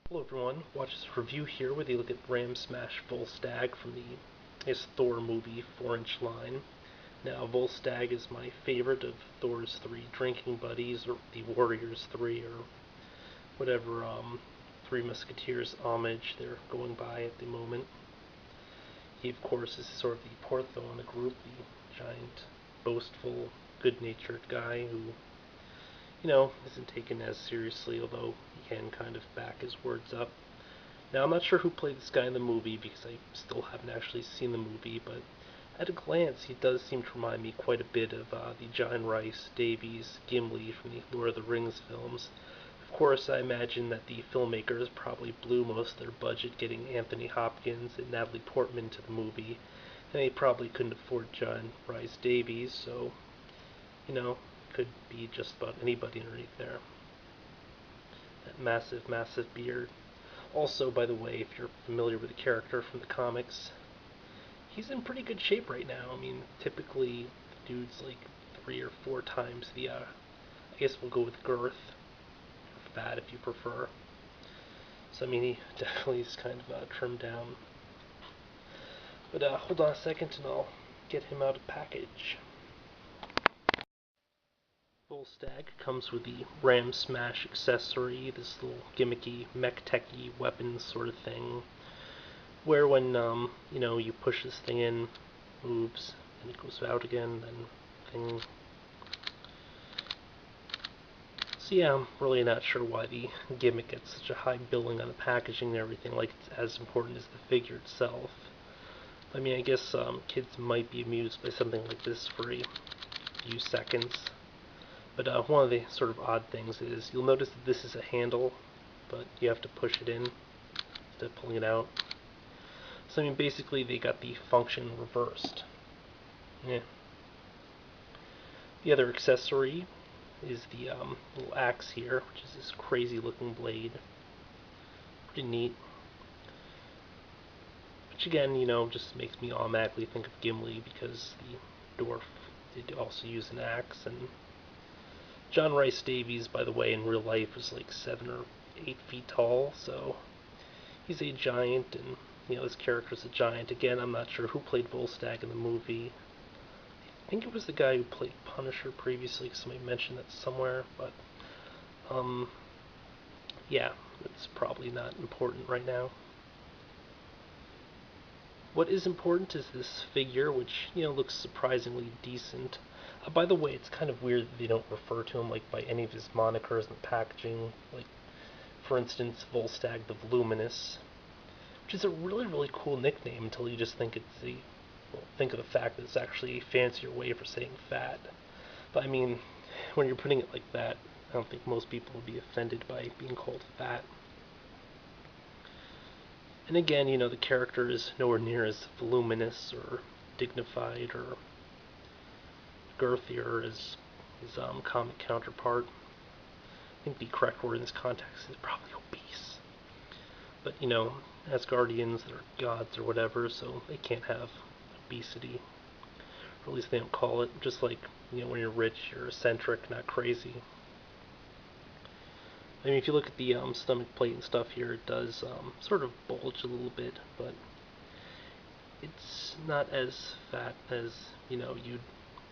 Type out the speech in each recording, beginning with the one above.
Hello everyone, watch this review here where they look at Ram Smash Volstagg from the Thor movie 4-inch line. Now Volstagg is my favorite of Thor's three drinking buddies, or the Warriors three, or whatever Three Musketeers homage they're going by at the moment. He of course is sort of the Portho in the group, the giant, boastful, good-natured guy who isn't taken as seriously, although he can kind of back his words up. Now, I'm not sure who played this guy in the movie because I still haven't actually seen the movie, but at a glance, he does seem to remind me quite a bit of the John Rhys Davies Gimli from the Lord of the Rings films. Of course, I imagine that the filmmakers probably blew most of their budget getting Anthony Hopkins and Natalie Portman into the movie, and they probably couldn't afford John Rhys Davies, so, could be just about anybody underneath there. That massive, massive beard. Also, by the way, if you're familiar with the character from the comics, he's in pretty good shape right now. I mean, typically, the dude's like 3 or 4 times the, I guess we'll go with girth, or fat if you prefer. So, I mean, he definitely is kind of trimmed down. But hold on a second and I'll get him out of package. Volstagg comes with the Ram Smash accessory, this little gimmicky, mech-techy weapon sort of thing, where when, you push this thing in, moves, and it goes out again, then thing. So yeah, I'm really not sure why the gimmick gets such a high billing on the packaging and everything, like it's as important as the figure itself. I mean, I guess kids might be amused by something like this for a few seconds. But one of the sort of odd things is you'll notice that this is a handle, but you have to push it in instead of pulling it out. So I mean, basically they got the function reversed. Yeah. The other accessory is the little axe here, which is this crazy looking blade. Pretty neat. Which again, just makes me automatically think of Gimli because the dwarf did also use an axe, and John Rhys Davies, by the way, in real life is like 7 or 8 feet tall, so he's a giant, and this character's a giant. Again, I'm not sure who played Volstagg in the movie. I think it was the guy who played Punisher previously, because somebody mentioned that somewhere, but yeah, it's probably not important right now. What is important is this figure, which, looks surprisingly decent. By the way, it's kind of weird that they don't refer to him like by any of his monikers in the packaging. Like, for instance, Volstagg the Voluminous, which is a really, really cool nickname until you just think think of the fact that it's actually a fancier way for saying fat. But I mean, when you're putting it like that, I don't think most people would be offended by being called fat. And again, the character is nowhere near as voluminous or dignified or girthier as his comic counterpart. I think the correct word in this context is probably obese. But, Asgardians, they're gods or whatever, so they can't have obesity. Or at least they don't call it. Just like, when you're rich, you're eccentric, not crazy. I mean, if you look at the stomach plate and stuff here, it does sort of bulge a little bit, but it's not as fat as, you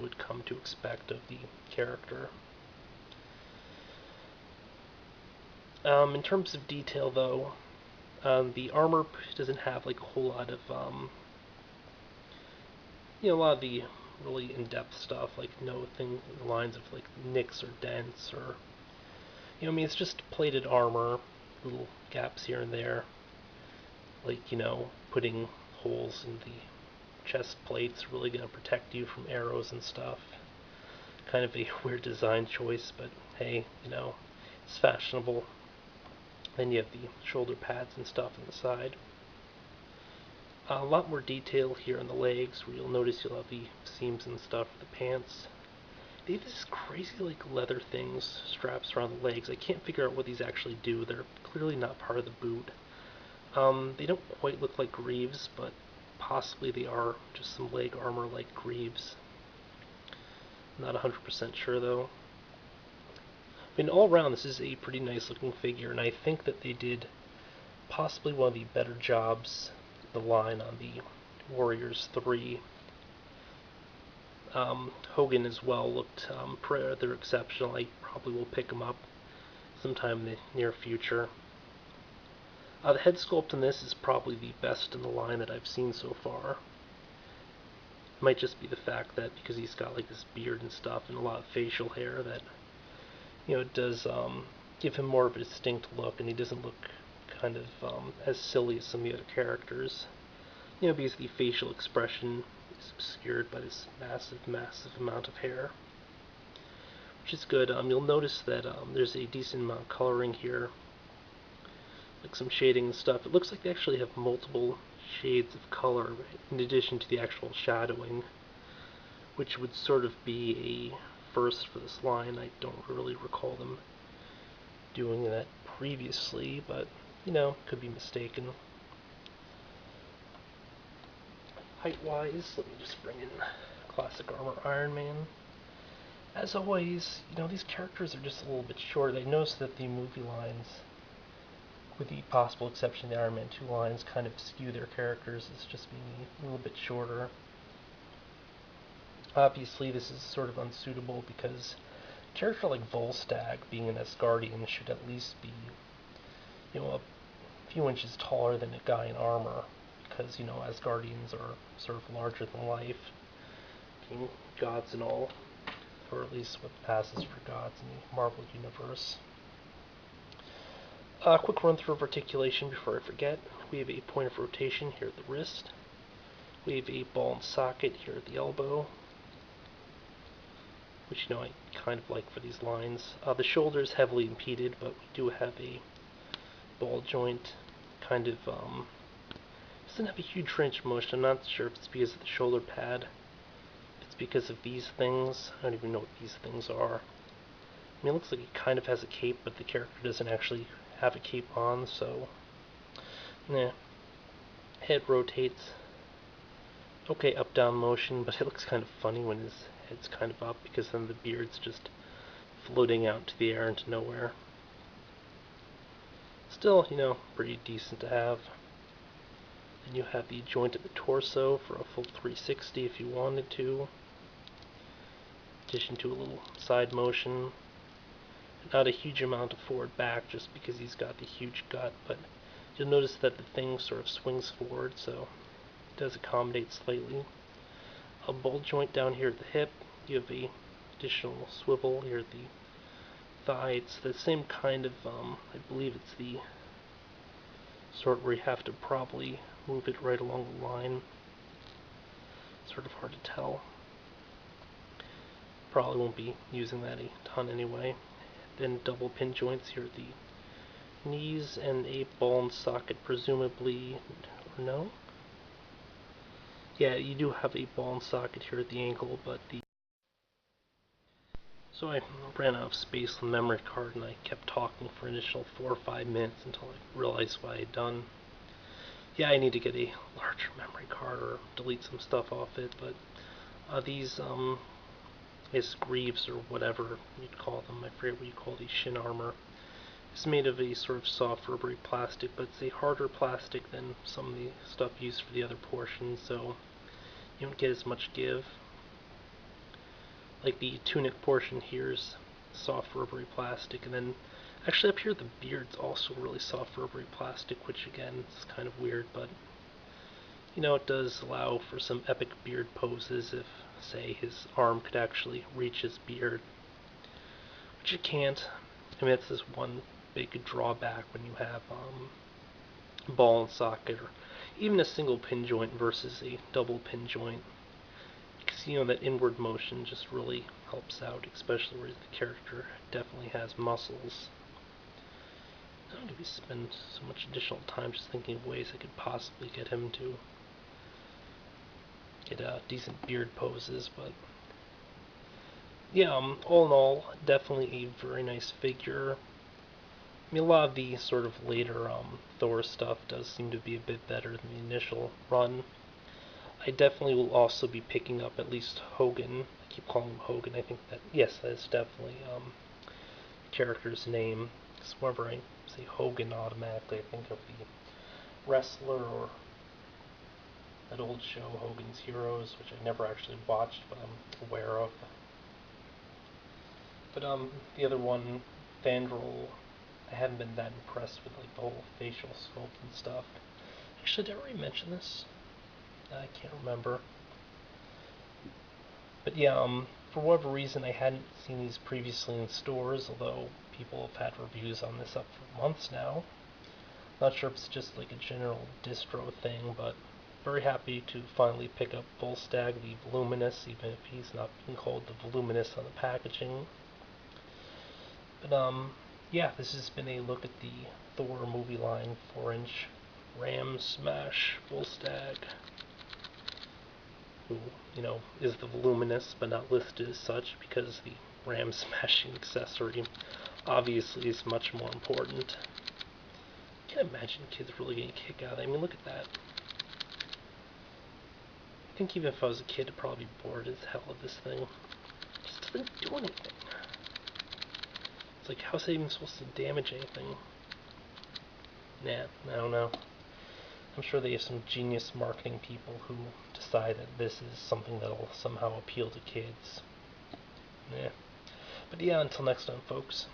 would come to expect of the character. In terms of detail, though, the armor doesn't have like a whole lot of, a lot of the really in-depth stuff, like no thing lines of like nicks or dents or, I mean, it's just plated armor, little gaps here and there, like, putting holes in the chest plates really going to protect you from arrows and stuff. Kind of a weird design choice, but hey, it's fashionable. Then you have the shoulder pads and stuff on the side. A lot more detail here on the legs, where you'll notice you'll have the seams and stuff for the pants. They have this crazy like leather things, straps around the legs. I can't figure out what these actually do. They're clearly not part of the boot. They don't quite look like greaves, but possibly they are just some leg armor like greaves. Not 100% sure though. I mean, all around this is a pretty nice looking figure, and I think that they did possibly one of the better jobs in the line on the Warriors 3. Hogan as well looked rather exceptional. I probably will pick him up sometime in the near future. The head sculpt in this is probably the best in the line that I've seen so far. It might just be the fact that because he's got like this beard and stuff and a lot of facial hair that, it does give him more of a distinct look, and he doesn't look kind of as silly as some of the other characters. Because the facial expression is obscured by this massive, massive amount of hair, which is good. You'll notice that there's a decent amount of coloring here, like some shading and stuff. It looks like they actually have multiple shades of color in addition to the actual shadowing, which would sort of be a first for this line. I don't really recall them doing that previously, but could be mistaken. Height-wise, let me just bring in Classic Armor Iron Man. As always, these characters are just a little bit short. I noticed that the movie lines, with the possible exception of the Iron Man 2 lines, kind of skew their characters as just being a little bit shorter. Obviously, this is sort of unsuitable because a character like Volstagg, being an Asgardian, should at least be, a few inches taller than a guy in armor, because, Asgardians are sort of larger than life, being gods and all, or at least what passes for gods in the Marvel Universe. Quick run through of articulation before I forget. We have a point of rotation here at the wrist. We have a ball and socket here at the elbow, which I kind of like for these lines. The shoulder is heavily impeded, but we do have a ball joint, kind of doesn't have a huge range of motion. I'm not sure if it's because of the shoulder pad, if it's because of these things. I don't even know what these things are. It looks like it kind of has a cape, but the character doesn't actually have a cape on, so Head rotates. Okay, up-down motion, but it looks kind of funny when his head's kind of up, because then the beard's just floating out into the air into nowhere. Still, pretty decent to have. Then you have the joint at the torso for a full 360 if you wanted to. In addition to a little side motion. Not a huge amount of forward back just because he's got the huge gut, but you'll notice that the thing sort of swings forward, so it does accommodate slightly. A ball joint down here at the hip. You have a additional swivel here at the thigh. It's the same kind of, I believe it's the sort where you have to probably move it right along the line. Sort of hard to tell. Probably won't be using that a ton anyway. Then double pin joints here at the knees, and a ball and socket presumably, or no? Yeah, you do have a ball and socket here at the ankle, but So I ran out of space on the memory card, and I kept talking for an additional 4 or 5 minutes until I realized what I had done. Yeah, I need to get a larger memory card or delete some stuff off it, but these, greaves or whatever you'd call them, I forget what you call these shin armor. It's made of a sort of soft rubbery plastic, but it's a harder plastic than some of the stuff used for the other portions, so you don't get as much give. Like the tunic portion here is soft rubbery plastic, and then actually up here the beard's also really soft rubbery plastic, which again is kind of weird, but it does allow for some epic beard poses if, say, his arm could actually reach his beard, which it can't. It's this one big drawback when you have ball and socket, or even a single pin joint versus a double pin joint. Because that inward motion just really helps out, especially where the character definitely has muscles. I don't maybe spend so much additional time just thinking of ways I could possibly get him to get decent beard poses, but yeah, all in all, definitely a very nice figure. A lot of the sort of later Thor stuff does seem to be a bit better than the initial run. I definitely will also be picking up at least Hogan. I keep calling him Hogan. I think that, yes, that is definitely the character's name. Because whenever I say Hogan, automatically I think of the wrestler or that old show, Hogan's Heroes, which I never actually watched, but I'm aware of. But the other one, Vandal, I haven't been that impressed with like the whole facial sculpt and stuff. Actually, did I already mention this? I can't remember. But yeah, for whatever reason, I hadn't seen these previously in stores, although people have had reviews on this up for months now. Not sure if it's just like a general distro thing, but very happy to finally pick up Volstagg the Voluminous, even if he's not being called the Voluminous on the packaging. But yeah, this has been a look at the Thor movie line 4-inch Ram Smash Volstagg, who, is the Voluminous, but not listed as such because the Ram Smashing accessory obviously is much more important. I can't imagine kids really getting a kick out of it. I mean, look at that. I think even if I was a kid, I'd probably be bored as hell of this thing. It just doesn't do anything. It's like, how's it even supposed to damage anything? Nah, I don't know. I'm sure they have some genius marketing people who decide that this is something that'll somehow appeal to kids. Yeah. But yeah, until next time, folks.